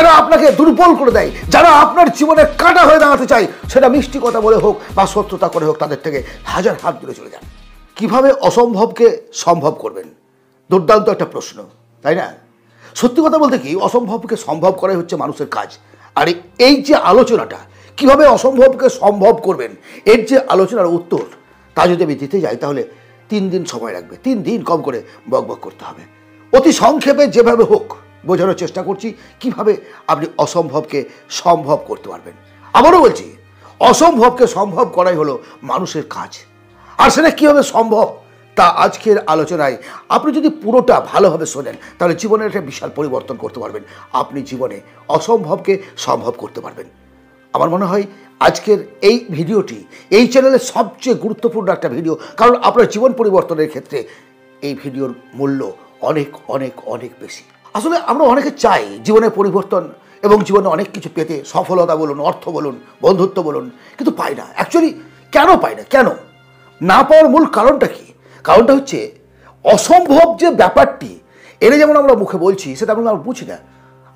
যারা আপনাকে দুর্বল করে দেয়, যারা আপনার জীবনে কাঁটা হয়ে দাঁড়াতে চায়, সেটা মিষ্টি কথা বলে হোক বা সত্যতা করে হোক, তাদের থেকে হাজার হাত দূরে চলে যান। কিভাবে অসম্ভবকে সম্ভব করবেন? দুর্দান্ত একটা প্রশ্ন, তাই না? সত্যি কথা বলতে কি, অসম্ভবকে সম্ভব করাই হচ্ছে মানুষের কাজ। আর এই যে আলোচনাটা, কিভাবে অসম্ভবকে সম্ভব করবেন, এর যে আলোচনার উত্তর, তা যদি আমি দিতে যাই তাহলে 3 দিন সময় লাগবে। 3 দিন কম করে বকবক করতে হবে। অতি সংক্ষেপে যেভাবে হোক বোঝানোর চেষ্টা করছি কিভাবে আপনি অসম্ভবকে সম্ভব করতে পারবেন। আবারও বলছি, অসম্ভবকে সম্ভব করাই হলো মানুষের কাজ। আর সেটা কীভাবে সম্ভব তা আজকের আলোচনায় আপনি যদি পুরোটা ভালোভাবে শোনেন তাহলে জীবনের একটা বিশাল পরিবর্তন করতে পারবেন। আপনি জীবনে অসম্ভবকে সম্ভব করতে পারবেন। আমার মনে হয় আজকের এই ভিডিওটি এই চ্যানেলের সবচেয়ে গুরুত্বপূর্ণ একটা ভিডিও, কারণ আপনার জীবন পরিবর্তনের ক্ষেত্রে এই ভিডিওর মূল্য অনেক অনেক অনেক বেশি। আসলে আমরা অনেকে চাই জীবনের পরিবর্তন এবং জীবনে অনেক কিছু পেতে, সফলতা বলুন, অর্থ বলুন, বন্ধুত্ব বলুন, কিন্তু পাই না। অ্যাকচুয়ালি কেন পাই না? কেন না পাওয়ার মূল কারণটা কি? কারণটা হচ্ছে অসম্ভব যে ব্যাপারটি, এর যেমন আমরা মুখে বলছি সেটা আমরা বুঝি না।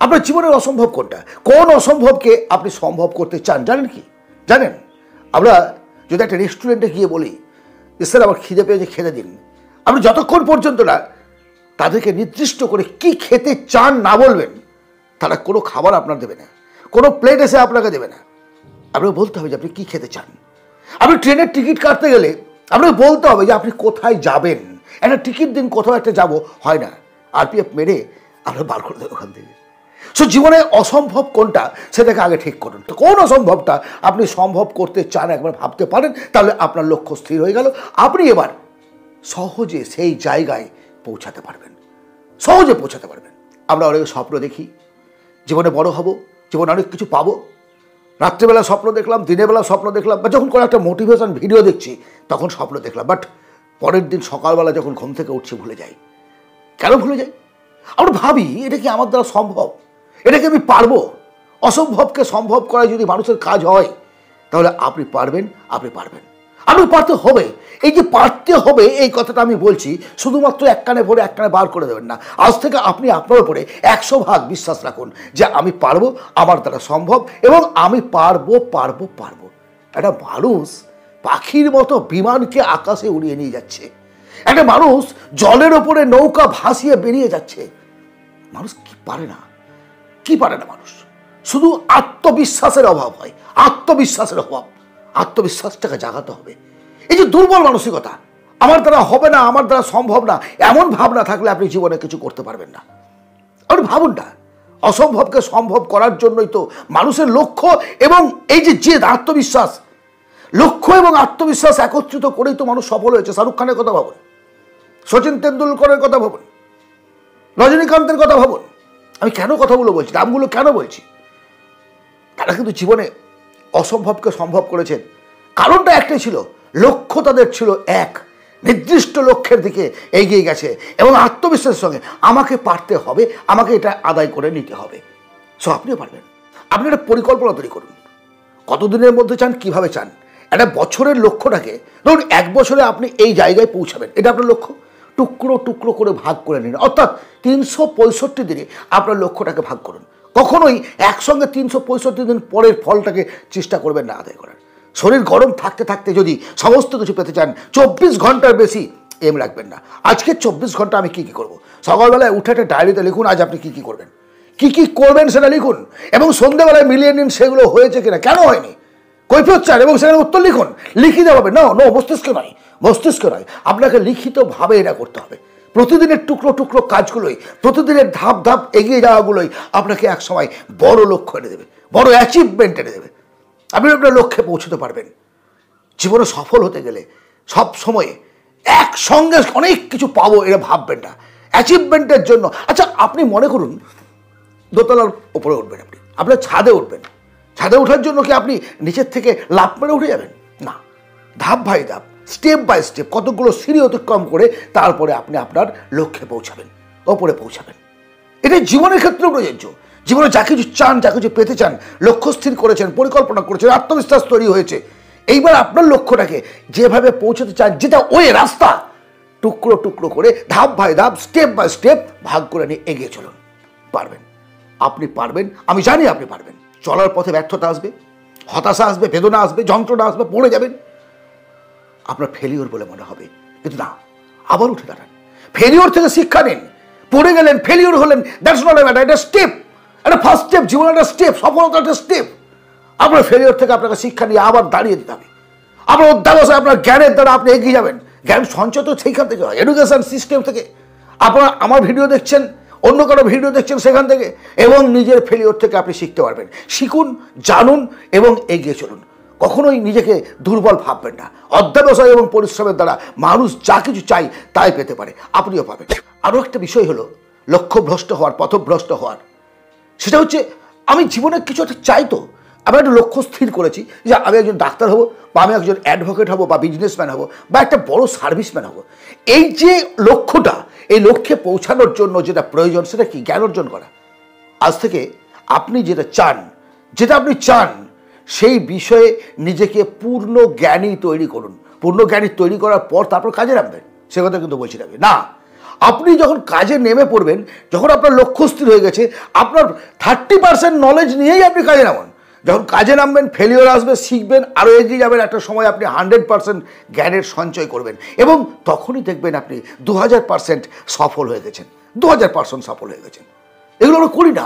আপনার জীবনের অসম্ভব কোনটা? কোন অসম্ভবকে আপনি সম্ভব করতে চান? জানেন কি? জানেন, আমরা যদি একটা রেস্টুরেন্টে গিয়ে বলি যে স্যার আমার খিদে পেয়েছে, খেতে দিন, আপনি যতক্ষণ পর্যন্ত না তাদেরকে নির্দিষ্ট করে কি খেতে চান না বলবেন, তারা কোনো খাবার আপনার দেবে না, কোনো প্লেট এসে আপনাকে দেবে না। আপনাকে বলতে হবে যে আপনি কী খেতে চান। আপনি ট্রেনের টিকিট কাটতে গেলে আপনাকে বলতে হবে যে আপনি কোথায় যাবেন। একটা টিকিট দিন, কোথাও একটা যাব, হয় না, RPF মেরে আমরা বার করে দেবো ওখান থেকে। সো জীবনে অসম্ভব কোনটা সেটাকে আগে ঠিক করুন। তো কোন অসম্ভবটা আপনি সম্ভব করতে চান একবার ভাবতে পারেন, তাহলে আপনার লক্ষ্য স্থির হয়ে গেল। আপনি এবার সহজে সেই জায়গায় পৌঁছাতে পারবেন, সহজে পৌঁছাতে পারবেন। আমরা অনেক স্বপ্ন দেখি, জীবনে বড় হব, জীবনে অনেক কিছু পাবো। রাত্রিবেলা স্বপ্ন দেখলাম, দিনের বেলা স্বপ্ন দেখলাম, বা যখন কোনো একটা মোটিভেশন ভিডিও দেখছি তখন স্বপ্ন দেখলাম, বাট পরের দিন সকালবেলা যখন ঘুম থেকে উঠছি ভুলে যাই। কেন ভুলে যাই? আমরা ভাবি এটা কি আমার দ্বারা সম্ভব, এটা কি আমি পারবো? অসম্ভবকে সম্ভব করা যদি মানুষের কাজ হয় তাহলে আপনি পারবেন, আপনি পারবেন, আপনি পারতে হবে। এই যে পারতে হবে এই কথাটা আমি বলছি শুধুমাত্র এক কানে ভরে এক কানে বার করে দেবেন না। আজ থেকে আপনি আপনার উপরে 100% বিশ্বাস রাখুন যে আমি পারবো, আমার দ্বারা সম্ভব, এবং আমি পারবো পারবো পারবো। একটা মানুষ পাখির মতো বিমানকে আকাশে উড়িয়ে নিয়ে যাচ্ছে, একটা মানুষ জলের ওপরে নৌকা ভাসিয়ে বেরিয়ে যাচ্ছে। মানুষ কি পারে না, কি পারে না মানুষ? শুধু আত্মবিশ্বাসের অভাব হয়, আত্মবিশ্বাসের অভাব। আত্মবিশ্বাসটাকে জাগাতে হবে। এই যে দুর্বল মানসিকতা, আমার দ্বারা হবে না, আমার দ্বারা সম্ভব না, এমন ভাবনা থাকলে আপনি জীবনে কিছু করতে পারবেন না। আপনি ভাবুন না, অসম্ভবকে সম্ভব করার জন্যই তো মানুষের লক্ষ্য এবং এই যে জেদ, আত্মবিশ্বাস, লক্ষ্য এবং আত্মবিশ্বাস একত্রিত করেই তো মানুষ সফল হয়েছে। শাহরুখ খানের কথা ভাবুন, সচিন তেন্ডুলকরের কথা ভাবুন, রজনীকান্তের কথা ভাবুন। আমি কেন কথাগুলো বলছি, নামগুলো কেন বলছি? তারা কিন্তু জীবনে অসম্ভবকে সম্ভব করেছেন। কারণটা একটাই ছিল, লক্ষ্য তাদের ছিল এক, নির্দিষ্ট লক্ষ্যের দিকে এগিয়ে গেছে এবং আত্মবিশ্বাসের সঙ্গে আমাকে পারতে হবে, আমাকে এটা আদায় করে নিতে হবে। সো আপনিও পারবেন। আপনি একটা পরিকল্পনা তৈরি করুন, কতদিনের মধ্যে চান, কিভাবে চান। একটা বছরের লক্ষ্যটাকে ধরুন 1 বছরে আপনি এই জায়গায় পৌঁছাবেন, এটা আপনার লক্ষ্য। টুকরো টুকরো করে ভাগ করে নিন, অর্থাৎ 365 দিনে আপনার লক্ষ্যটাকে ভাগ করুন। কখনোই একসঙ্গে 365 দিন পরের ফলটাকে চেষ্টা করবেন না আদায় করার। শরীর গরম থাকতে থাকতে যদি সমস্ত কিছু পেতে চান 24 ঘন্টার বেশি এম রাখবেন না। আজকে 24 ঘন্টা আমি কী কী করবো, সকালবেলায় উঠে একটা ডায়েরিতে লিখুন আজ আপনি কী কী করবেন, কী কী করবেন সেটা লিখুন, এবং সন্ধ্যেবেলায় মিলিয়ে নিন সেগুলো হয়েছে কিনা, কেন হয়নি, কৈফিয়ত চান এবং সেখানে উত্তর লিখুন। লিখিতে হবে না, মস্তিষ্কে নয়, মস্তিষ্কে নয়, আপনাকে লিখিতভাবে এটা করতে হবে। প্রতিদিনের টুকরো টুকরো কাজগুলোই, প্রতিদিনের ধাপ ধাপ এগিয়ে যাওয়াগুলোই আপনাকে একসময় বড় লক্ষ্য এনে দেবে, বড় অ্যাচিভমেন্ট এনে দেবে। আপনি আপনার লক্ষ্যে পৌঁছতে পারবেন। জীবনে সফল হতে গেলে সব সময় একসঙ্গে অনেক কিছু পাবো এটা ভাববেন না। অ্যাচিভমেন্টের জন্য, আচ্ছা আপনি মনে করুন দোতলার ওপরে উঠবেন, আপনি আপনার ছাদে উঠবেন। ছাদে ওঠার জন্য কি আপনি নিচের থেকে লাফ মেরে উঠে যাবেন? না, ধাপ বাই ধাপ, স্টেপ বাই স্টেপ, কতগুলো সিঁড়ি অতিক্রম করে তারপরে আপনি আপনার লক্ষ্যে পৌঁছাবেন, ওপরে পৌঁছাবেন। এটা জীবনের ক্ষেত্রেও প্রযোজ্য। জীবনে যা কিছু চান, যা কিছু পেতে চান, লক্ষ্য স্থির করেছেন, পরিকল্পনা করেছেন, আত্মবিশ্বাস তৈরি হয়েছে, এইবার আপনার লক্ষ্যটাকে যেভাবে পৌঁছতে চান, যেটা ওই রাস্তা, টুকরো টুকরো করে ধাপ বাই ধাপ, স্টেপ বাই স্টেপ ভাগ করে নিয়ে এগিয়ে চলুন, পারবেন। আপনি পারবেন, আমি জানি আপনি পারবেন। চলার পথে ব্যর্থতা আসবে, হতাশা আসবে, বেদনা আসবে, যন্ত্রণা আসবে, পড়ে যাবেন, আপনার ফেলিওর বলে মনে হবে, কিন্তু না, আবার উঠে দাঁড়ান, ফেলিওর থেকে শিক্ষা নিন। পড়ে গেলেন, ফেলিওর হলেন, দ্যাটস নট এ ম্যাটার, এটা স্টেপ, একটা ফার্স্ট স্টেপ, জীবনের একটা স্টেপ, সফলতা একটা স্টেপ। আপনার ফেলিওর থেকে আপনাকে শিক্ষা নিয়ে আবার দাঁড়িয়ে দিতে হবে। আপনার অধ্যাবসায়, আপনার জ্ঞানের দ্বারা আপনি এগিয়ে যাবেন। জ্ঞান সঞ্চয় তো সেইখান থেকে হয়, এডুকেশন সিস্টেম থেকে। আপনারা আমার ভিডিও দেখছেন, অন্য কারো ভিডিও দেখছেন সেখান থেকে, এবং নিজের ফেলিওর থেকে আপনি শিখতে পারবেন। শিখুন, জানুন এবং এগিয়ে চলুন। কখনোই নিজেকে দুর্বল ভাববেন না। অধ্যাবসায় এবং পরিশ্রমের দ্বারা মানুষ যা কিছু চাই তাই পেতে পারে, আপনিও পাবেন। আরও একটা বিষয় হলো লক্ষ্যভ্রষ্ট হওয়ার, পথভ্রষ্ট হওয়ার। সেটা হচ্ছে, আমি জীবনে কিছু একটা চাই, তো আমি একটা লক্ষ্য স্থির করেছি যে আমি একজন ডাক্তার হব, বা আমি একজন অ্যাডভোকেট হব, বা বিজনেসম্যান হব, বা একটা বড় সার্ভিসম্যান হব। এই যে লক্ষ্যটা, এই লক্ষ্যে পৌঁছানোর জন্য যেটা প্রয়োজন সেটা কি? জ্ঞান অর্জন করা। আজ থেকে আপনি যেটা চান সেই বিষয়ে নিজেকে পূর্ণ জ্ঞানী তৈরি করুন। পূর্ণ জ্ঞানী তৈরি করার পর তারপর কাজে নামবেন, সে কথা কিন্তু বলছি না। আপনি যখন কাজে নেমে পড়বেন, যখন আপনার লক্ষ্য স্থির হয়ে গেছে, আপনার 30% নলেজ নিয়েই আপনি কাজে নামান। যখন কাজে নামবেন, ফেলিওর আসবে, শিখবেন, আরও এগিয়ে যাবেন, একটা সময় আপনি 100% জ্ঞানের সঞ্চয় করবেন, এবং তখনই দেখবেন আপনি 2000% সফল হয়ে গেছেন, 2000% সফল হয়ে গেছেন। এগুলো আমরা করি না।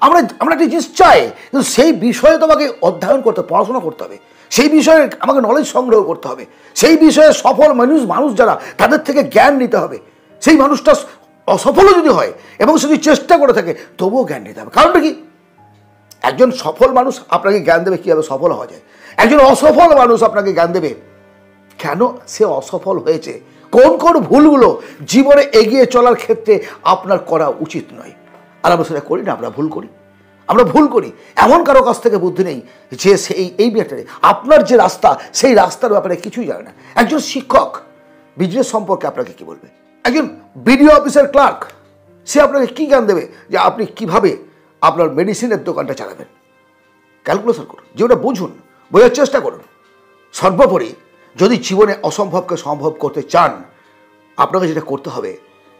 আমরা একটা জিনিস চাই, কিন্তু সেই বিষয়ে তো আমাকে অধ্যয়ন করতে, পড়াশোনা করতে হবে, সেই বিষয়ে আমাকে নলেজ সংগ্রহ করতে হবে, সেই বিষয়ে সফল মানুষ যারা, তাদের থেকে জ্ঞান নিতে হবে। সেই মানুষটা অসফলও যদি হয় এবং সে যদি চেষ্টা করে থাকে, তবুও জ্ঞান নিতে হবে। কারণটা কি? একজন সফল মানুষ আপনাকে জ্ঞান দেবে কীভাবে সফল হওয়া যায়। একজন অসফল মানুষ আপনাকে জ্ঞান দেবে কেন সে অসফল হয়েছে, কোন কোন ভুলগুলো জীবনে এগিয়ে চলার ক্ষেত্রে আপনার করা উচিত নয়। আর আমরা সেটা করি না, আমরা ভুল করি। এমন কারো কাছ থেকে বুদ্ধি নেই যে এই ব্যাপারে আপনার যে রাস্তা, সেই রাস্তার ব্যাপারে কিছুই জানে না। একজন শিক্ষক বিজনেস সম্পর্কে আপনাকে কি বলবে? একজন বিডিও অফিসের ক্লার্ক, সে আপনাকে কি জ্ঞান দেবে যে আপনি কিভাবে আপনার মেডিসিনের দোকানটা চালাবেন? ক্যালকুলেশন করুন, জীবনে বুঝুন, বোঝার চেষ্টা করুন। সর্বোপরি যদি জীবনে অসম্ভবকে সম্ভব করতে চান, আপনাকে যেটা করতে হবে,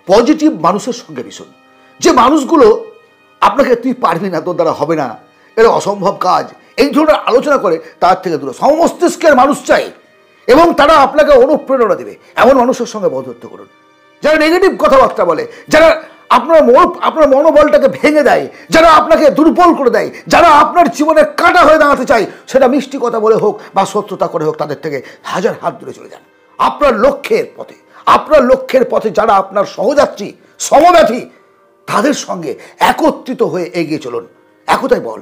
পজিটিভ মানুষের সঙ্গে মিশুন। যে মানুষগুলো আপনাকে তুই পারবি না, তোর দ্বারা হবে না, এটা অসম্ভব কাজ, এই ধরনের আলোচনা করে, তার থেকে দূরে সমমস্তিষ্কের মানুষ চাই, এবং তারা আপনাকে অনুপ্রেরণা দেবে, এমন মানুষের সঙ্গে বন্ধুত্ব করুন। যারা নেগেটিভ কথাবার্তা বলে, যারা আপনার মনোবলটাকে ভেঙে দেয়, যারা আপনাকে দুর্বল করে দেয়, যারা আপনার জীবনে কাঁটা হয়ে দাঁড়াতে চায়, সেটা মিষ্টি কথা বলে হোক বা সত্যতা করে হোক, তাদের থেকে হাজার হাত দূরে চলে যান। আপনার লক্ষ্যের পথে যারা আপনার সহযাত্রী, সমব্যথী, তাদের সঙ্গে একত্রিত হয়ে এগিয়ে চলুন। একতাই বল,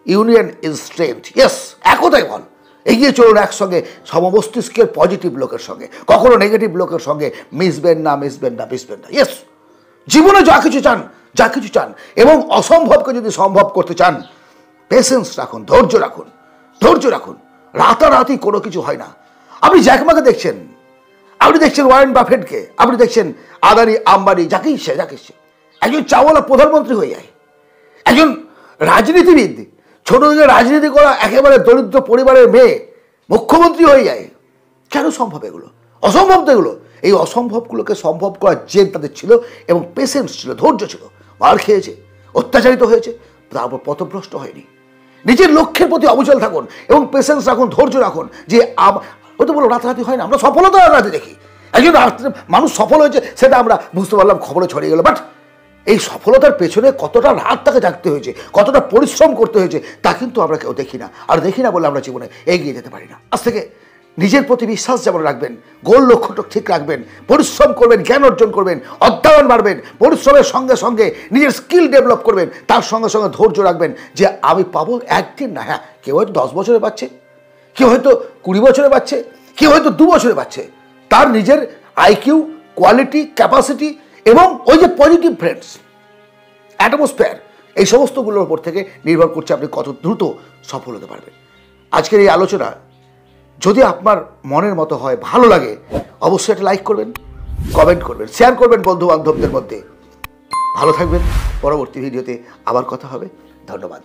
ইউনিয়ন ইজ স্ট্রেংথ। ইয়েস, একতাই বল, এগিয়ে চলুন একসঙ্গে সমমস্তিষ্কের পজিটিভ লোকের সঙ্গে। কখনো নেগেটিভ লোকের সঙ্গে মিশবেন না। ইয়েস, জীবনে যা কিছু চান এবং অসম্ভবকে যদি সম্ভব করতে চান, পেশেন্স রাখুন, ধৈর্য রাখুন। রাতারাতি কোনো কিছু হয় না। আপনি জ্যাকমাকে দেখছেন, আপনি দেখছেন ওয়ারেন বাফেটকে, আপনি দেখছেন আদানি, আম্বানি, যাকে ইচ্ছে একজন চাওয়ালা প্রধানমন্ত্রী হয়ে যায়। একজন রাজনীতিবিদ, ছোট থেকে রাজনীতি করা একেবারে দরিদ্র পরিবারের মেয়ে মুখ্যমন্ত্রী হয়ে যায়। কেন সম্ভব এগুলো? অসম্ভব তো এগুলো। এই অসম্ভবগুলোকে সম্ভব করার জেদ তাদের ছিল, এবং পেশেন্স ছিল, ধৈর্য ছিল। মার খেয়েছে, অত্যাচারিত হয়েছে, তারপর পথভ্রষ্ট হয়নি। নিজের লক্ষ্যের প্রতি অবিচল থাকুন এবং পেশেন্স রাখুন, ধৈর্য রাখুন। যে হয়তো বলো রাতারাতি হয় না, আমরা সফলতা রাতারাতি দেখি। একজন মানুষ সফল হয়েছে সেটা আমরা বুঝতে পারলাম, খবরে ছড়িয়ে গেল, বাট এই সফলতার পেছনে কতটা রাত তাকে জাগতে হয়েছে, কতটা পরিশ্রম করতে হয়েছে, তা কিন্তু আমরা কেউ দেখি না। আর দেখি না বলে আমরা জীবনে এগিয়ে যেতে পারি না। আজ থেকে নিজের প্রতি বিশ্বাস যেমন রাখবেন, গোল লক্ষ্যটা ঠিক রাখবেন, পরিশ্রম করবেন, জ্ঞান অর্জন করবেন, অধ্যয়ন বাড়বেন, পরিশ্রমের সঙ্গে সঙ্গে নিজের স্কিল ডেভেলপ করবেন, তার সঙ্গে সঙ্গে ধৈর্য রাখবেন যে আমি পাবো একদিন না। হ্যাঁ, কেউ হয়তো 10 বছরে পাচ্ছে, কেউ হয়তো 20 বছরে পাচ্ছে, কেউ হয়তো 2 বছরে পাচ্ছে। তার নিজের আইকিউ, কোয়ালিটি, ক্যাপাসিটি এবং ওই যে পজিটিভ ফ্রেন্ডস, অ্যাটমসফিয়ার, এই সমস্তগুলোর উপর থেকে নির্ভর করছে আপনি কত দ্রুত সফল হতে পারবেন। আজকের এই আলোচনা যদি আপনার মনের মতো হয়, ভালো লাগে, অবশ্যই একটা লাইক করবেন, কমেন্ট করবেন, শেয়ার করবেন বন্ধু বান্ধবদের মধ্যে। ভালো থাকবেন। পরবর্তী ভিডিওতে আবার কথা হবে। ধন্যবাদ।